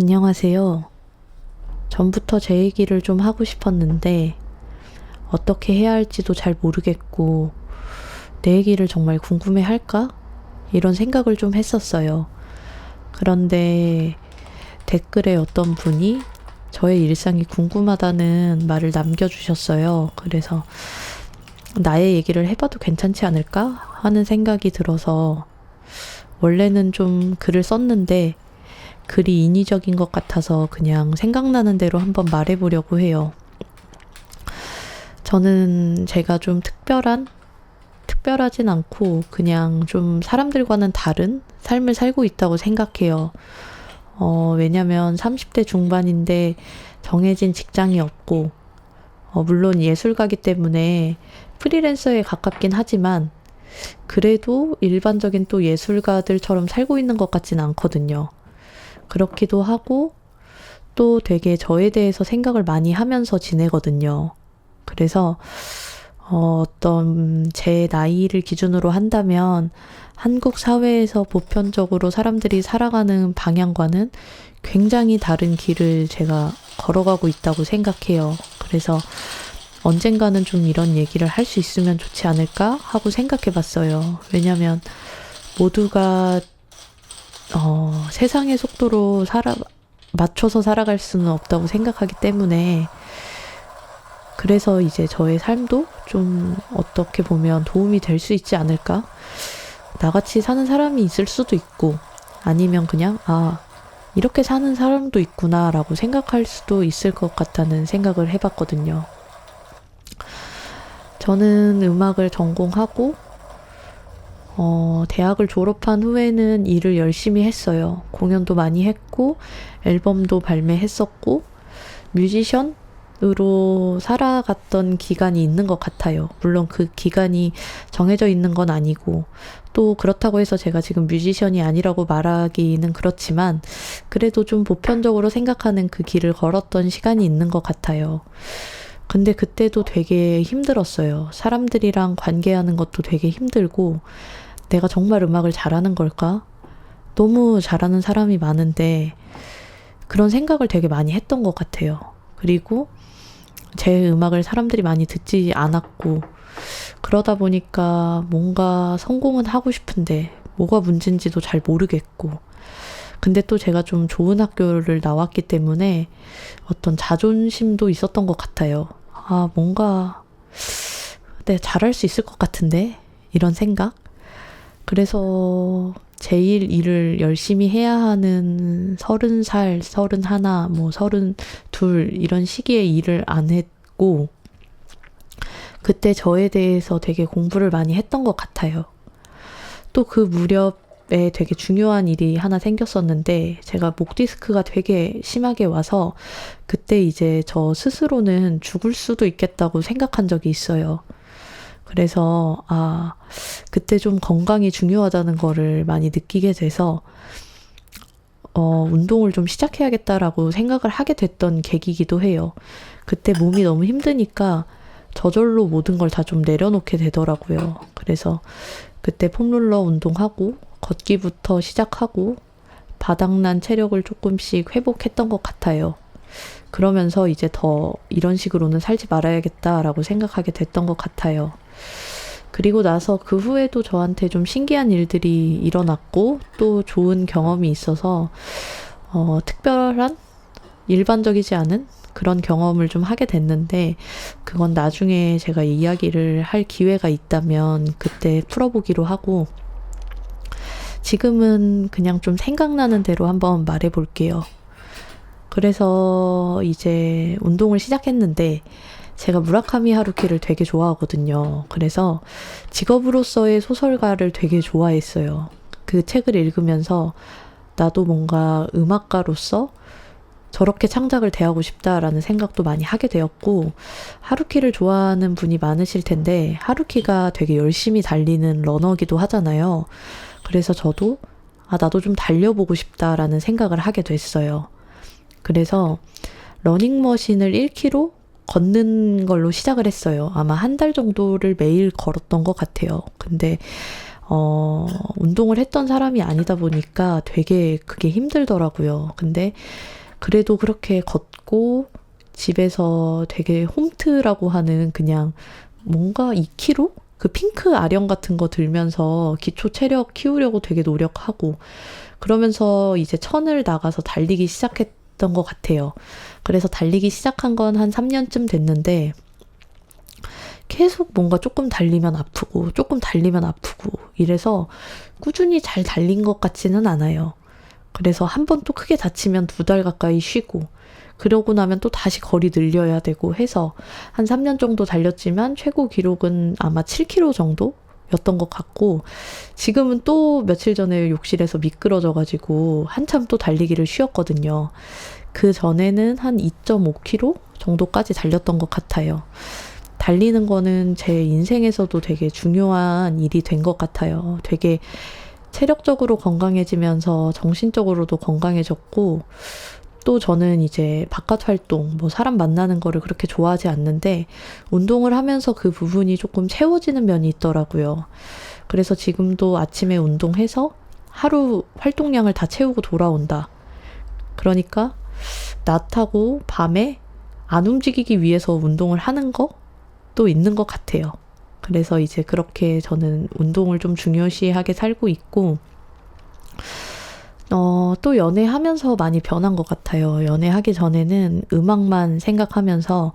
안녕하세요. 전부터 제 얘기를 좀 하고 싶었는데 어떻게 해야 할지도 잘 모르겠고 내 얘기를 정말 궁금해 할까? 이런 생각을 좀 했었어요. 그런데 댓글에 어떤 분이 저의 일상이 궁금하다는 말을 남겨주셨어요. 그래서 나의 얘기를 해봐도 괜찮지 않을까 하는 생각이 들어서 원래는 좀 글을 썼는데 글이 인위적인 것 같아서 그냥 생각나는 대로 한번 말해보려고 해요. 저는 제가 좀 특별하진 않고 그냥 좀 사람들과는 다른 삶을 살고 있다고 생각해요. 왜냐면 30대 중반인데 정해진 직장이 없고, 물론 예술가기 때문에 프리랜서에 가깝긴 하지만 그래도 일반적인 또 예술가들처럼 살고 있는 것 같진 않거든요. 그렇기도 하고 또 되게 저에 대해서 생각을 많이 하면서 지내거든요. 그래서 어떤 제 나이를 기준으로 한다면 한국 사회에서 보편적으로 사람들이 살아가는 방향과는 굉장히 다른 길을 제가 걸어가고 있다고 생각해요. 그래서 언젠가는 좀 이런 얘기를 할 수 있으면 좋지 않을까 하고 생각해 봤어요. 왜냐면 모두가 세상의 속도로 맞춰서 살아갈 수는 없다고 생각하기 때문에 그래서 이제 저의 삶도 좀 어떻게 보면 도움이 될 수 있지 않을까? 나같이 사는 사람이 있을 수도 있고 아니면 그냥 이렇게 사는 사람도 있구나 라고 생각할 수도 있을 것 같다는 생각을 해봤거든요. 저는 음악을 전공하고 대학을 졸업한 후에는 일을 열심히 했어요. 공연도 많이 했고, 앨범도 발매했었고, 뮤지션으로 살아갔던 기간이 있는 것 같아요. 물론 그 기간이 정해져 있는 건 아니고, 또 그렇다고 해서 제가 지금 뮤지션이 아니라고 말하기는 그렇지만, 그래도 좀 보편적으로 생각하는 그 길을 걸었던 시간이 있는 것 같아요. 근데 그때도 되게 힘들었어요. 사람들이랑 관계하는 것도 되게 힘들고, 내가 정말 음악을 잘하는 걸까? 너무 잘하는 사람이 많은데 그런 생각을 되게 많이 했던 것 같아요. 그리고 제 음악을 사람들이 많이 듣지 않았고 그러다 보니까 뭔가 성공은 하고 싶은데 뭐가 문제인지도 잘 모르겠고 근데 또 제가 좀 좋은 학교를 나왔기 때문에 어떤 자존심도 있었던 것 같아요. 뭔가 내가 잘할 수 있을 것 같은데 이런 생각? 그래서 제일 일을 열심히 해야 하는 30살, 31, 32 이런 시기에 일을 안 했고 그때 저에 대해서 되게 공부를 많이 했던 것 같아요. 또 그 무렵에 되게 중요한 일이 하나 생겼었는데 제가 목 디스크가 되게 심하게 와서 그때 이제 저 스스로는 죽을 수도 있겠다고 생각한 적이 있어요. 그래서 그때 좀 건강이 중요하다는 거를 많이 느끼게 돼서 운동을 좀 시작해야겠다라고 생각을 하게 됐던 계기이기도 해요. 그때 몸이 너무 힘드니까 저절로 모든 걸 다 좀 내려놓게 되더라고요. 그래서 그때 폼롤러 운동하고 걷기부터 시작하고 바닥난 체력을 조금씩 회복했던 것 같아요. 그러면서 이제 더 이런 식으로는 살지 말아야겠다라고 생각하게 됐던 것 같아요. 그리고 나서 그 후에도 저한테 좀 신기한 일들이 일어났고 또 좋은 경험이 있어서 특별한 일반적이지 않은 그런 경험을 좀 하게 됐는데 그건 나중에 제가 이야기를 할 기회가 있다면 그때 풀어보기로 하고 지금은 그냥 좀 생각나는 대로 한번 말해볼게요. 그래서 이제 운동을 시작했는데 제가 무라카미 하루키를 되게 좋아하거든요. 그래서 직업으로서의 소설가를 되게 좋아했어요. 그 책을 읽으면서 나도 뭔가 음악가로서 저렇게 창작을 대하고 싶다라는 생각도 많이 하게 되었고 하루키를 좋아하는 분이 많으실 텐데 하루키가 되게 열심히 달리는 러너기도 하잖아요. 그래서 저도 나도 좀 달려보고 싶다라는 생각을 하게 됐어요. 그래서 러닝머신을 1km 걷는 걸로 시작을 했어요. 아마 한 달 정도를 매일 걸었던 것 같아요. 근데 운동을 했던 사람이 아니다 보니까 되게 그게 힘들더라고요. 근데 그래도 그렇게 걷고 집에서 되게 홈트라고 하는 그냥 뭔가 2kg? 그 핑크 아령 같은 거 들면서 기초 체력 키우려고 되게 노력하고 그러면서 이제 천을 나가서 달리기 시작했던 것 같아요. 그래서 달리기 시작한 건 한 3년쯤 됐는데 계속 뭔가 조금 달리면 아프고 조금 달리면 아프고 이래서 꾸준히 잘 달린 것 같지는 않아요. 그래서 한 번 또 크게 다치면 2달 가까이 쉬고 그러고 나면 또 다시 거리 늘려야 되고 해서 한 3년 정도 달렸지만 최고 기록은 아마 7km 정도였던 것 같고 지금은 또 며칠 전에 욕실에서 미끄러져가지고 한참 또 달리기를 쉬었거든요. 그 전에는 한 2.5km 정도까지 달렸던 것 같아요. 달리는 거는 제 인생에서도 되게 중요한 일이 된 것 같아요. 되게 체력적으로 건강해지면서 정신적으로도 건강해졌고 또 저는 이제 바깥 활동, 뭐 사람 만나는 거를 그렇게 좋아하지 않는데 운동을 하면서 그 부분이 조금 채워지는 면이 있더라고요. 그래서 지금도 아침에 운동해서 하루 활동량을 다 채우고 돌아온다. 그러니까 낮하고 밤에 안 움직이기 위해서 운동을 하는 것도 있는 것 같아요. 그래서 이제 그렇게 저는 운동을 좀 중요시하게 살고 있고 또 연애하면서 많이 변한 것 같아요. 연애하기 전에는 음악만 생각하면서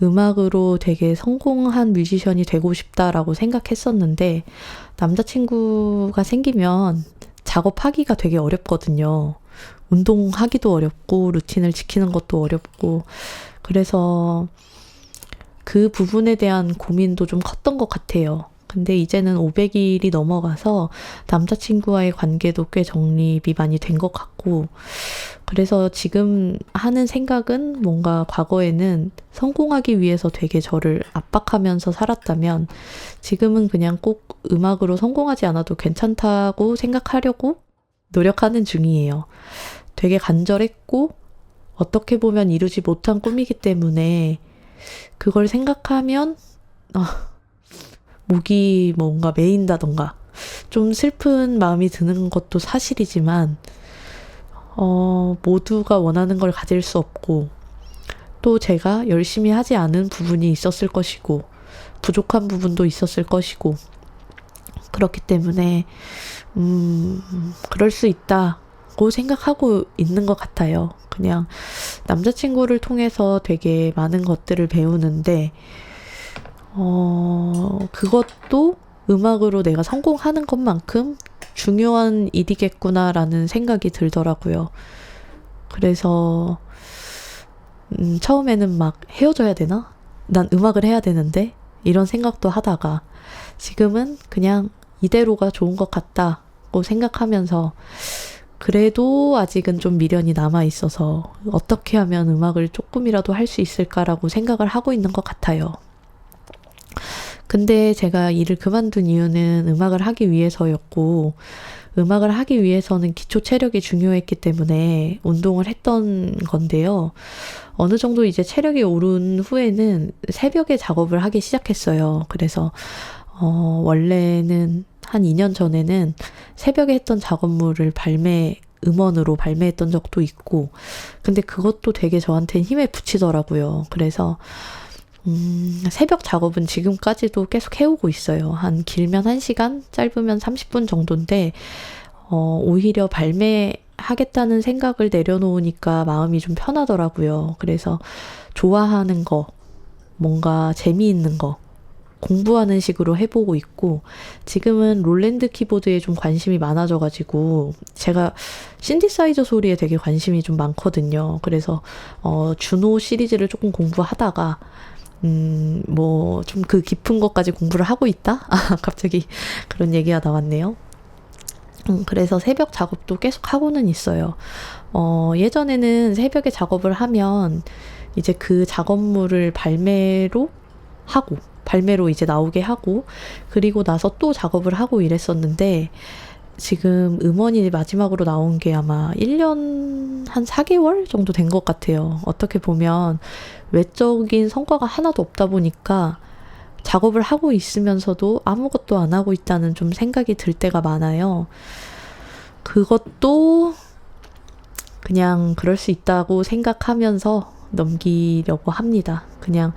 음악으로 되게 성공한 뮤지션이 되고 싶다라고 생각했었는데 남자친구가 생기면 작업하기가 되게 어렵거든요. 운동하기도 어렵고 루틴을 지키는 것도 어렵고 그래서 그 부분에 대한 고민도 좀 컸던 것 같아요. 근데 이제는 500일이 넘어가서 남자친구와의 관계도 꽤 정립이 많이 된 것 같고 그래서 지금 하는 생각은 뭔가 과거에는 성공하기 위해서 되게 저를 압박하면서 살았다면 지금은 그냥 꼭 음악으로 성공하지 않아도 괜찮다고 생각하려고 노력하는 중이에요. 되게 간절했고 어떻게 보면 이루지 못한 꿈이기 때문에 그걸 생각하면 목이 뭔가 메인다던가 좀 슬픈 마음이 드는 것도 사실이지만 모두가 원하는 걸 가질 수 없고 또 제가 열심히 하지 않은 부분이 있었을 것이고 부족한 부분도 있었을 것이고 그렇기 때문에 그럴 수 있다고 생각하고 있는 것 같아요. 그냥 남자친구를 통해서 되게 많은 것들을 배우는데 그것도 음악으로 내가 성공하는 것만큼 중요한 일이겠구나라는 생각이 들더라고요. 그래서 처음에는 막 헤어져야 되나? 난 음악을 해야 되는데? 이런 생각도 하다가 지금은 그냥 이대로가 좋은 것 같다고 생각하면서 그래도 아직은 좀 미련이 남아 있어서 어떻게 하면 음악을 조금이라도 할 수 있을까라고 생각을 하고 있는 것 같아요. 근데 제가 일을 그만둔 이유는 음악을 하기 위해서였고 음악을 하기 위해서는 기초 체력이 중요했기 때문에 운동을 했던 건데요. 어느 정도 이제 체력이 오른 후에는 새벽에 작업을 하기 시작했어요. 그래서 원래는 한 2년 전에는 새벽에 했던 작업물을 음원으로 발매했던 적도 있고 근데 그것도 되게 저한테는 힘에 부치더라고요. 그래서 새벽 작업은 지금까지도 계속 해오고 있어요. 한 길면 1시간, 짧으면 30분 정도인데 오히려 발매하겠다는 생각을 내려놓으니까 마음이 좀 편하더라고요. 그래서 좋아하는 거, 뭔가 재미있는 거 공부하는 식으로 해보고 있고 지금은 롤랜드 키보드에 좀 관심이 많아져가지고 제가 신디사이저 소리에 되게 관심이 좀 많거든요. 그래서 주노 시리즈를 조금 공부하다가 뭐 좀 그 깊은 것까지 공부를 하고 있다? 갑자기 그런 얘기가 나왔네요. 그래서 새벽 작업도 계속 하고는 있어요. 예전에는 새벽에 작업을 하면 이제 그 작업물을 발매로 이제 나오게 하고 그리고 나서 또 작업을 하고 이랬었는데 지금 음원이 마지막으로 나온 게 아마 1년 한 4개월 정도 된 것 같아요. 어떻게 보면 외적인 성과가 하나도 없다 보니까 작업을 하고 있으면서도 아무것도 안 하고 있다는 좀 생각이 들 때가 많아요. 그것도 그냥 그럴 수 있다고 생각하면서 넘기려고 합니다. 그냥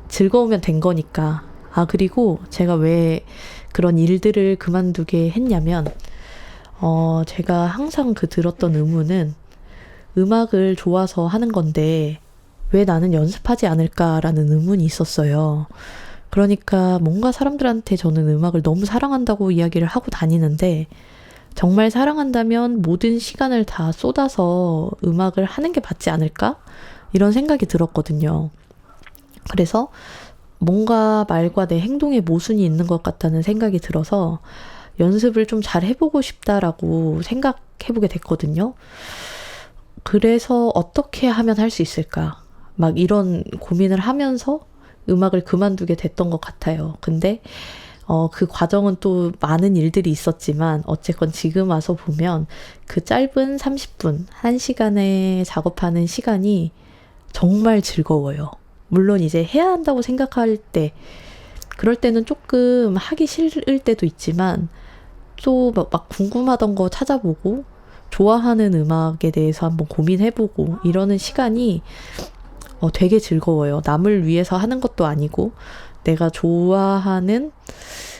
즐거우면 된 거니까. 그리고 제가 왜 그런 일들을 그만두게 했냐면, 제가 항상 들었던 의문은 음악을 좋아서 하는 건데 왜 나는 연습하지 않을까라는 의문이 있었어요. 그러니까 뭔가 사람들한테 저는 음악을 너무 사랑한다고 이야기를 하고 다니는데 정말 사랑한다면 모든 시간을 다 쏟아서 음악을 하는 게 맞지 않을까? 이런 생각이 들었거든요. 그래서 뭔가 말과 내 행동에 모순이 있는 것 같다는 생각이 들어서 연습을 좀 잘 해보고 싶다라고 생각해보게 됐거든요. 그래서 어떻게 하면 할 수 있을까? 막 이런 고민을 하면서 음악을 그만두게 됐던 것 같아요. 근데 그 과정은 또 많은 일들이 있었지만 어쨌건 지금 와서 보면 그 짧은 30분, 1시간에 작업하는 시간이 정말 즐거워요. 물론 이제 해야 한다고 생각할 때, 그럴 때는 조금 하기 싫을 때도 있지만 또 막 궁금하던 거 찾아보고 좋아하는 음악에 대해서 한번 고민해보고 이러는 시간이 되게 즐거워요. 남을 위해서 하는 것도 아니고 내가 좋아하는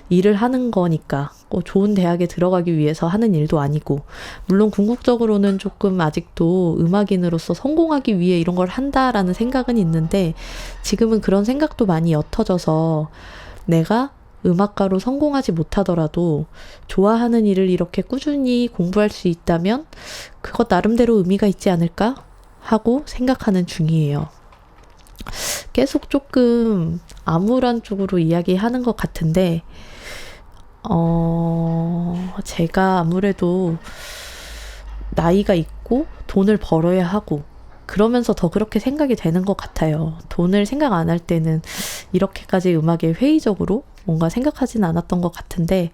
일을 하는 거니까 좋은 대학에 들어가기 위해서 하는 일도 아니고, 물론 궁극적으로는 조금 아직도 음악인으로서 성공하기 위해 이런 걸 한다라는 생각은 있는데 지금은 그런 생각도 많이 옅어져서 내가 음악가로 성공하지 못하더라도 좋아하는 일을 이렇게 꾸준히 공부할 수 있다면 그것 나름대로 의미가 있지 않을까 하고 생각하는 중이에요. 계속 조금 암울한 쪽으로 이야기하는 것 같은데 제가 아무래도 나이가 있고 돈을 벌어야 하고 그러면서 더 그렇게 생각이 되는 것 같아요. 돈을 생각 안 할 때는 이렇게까지 음악에 회의적으로 뭔가 생각하진 않았던 것 같은데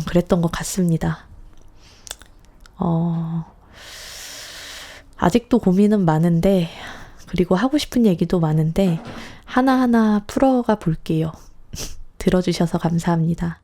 그랬던 것 같습니다. 아직도 고민은 많은데, 그리고 하고 싶은 얘기도 많은데 하나하나 풀어가 볼게요. 들어주셔서 감사합니다.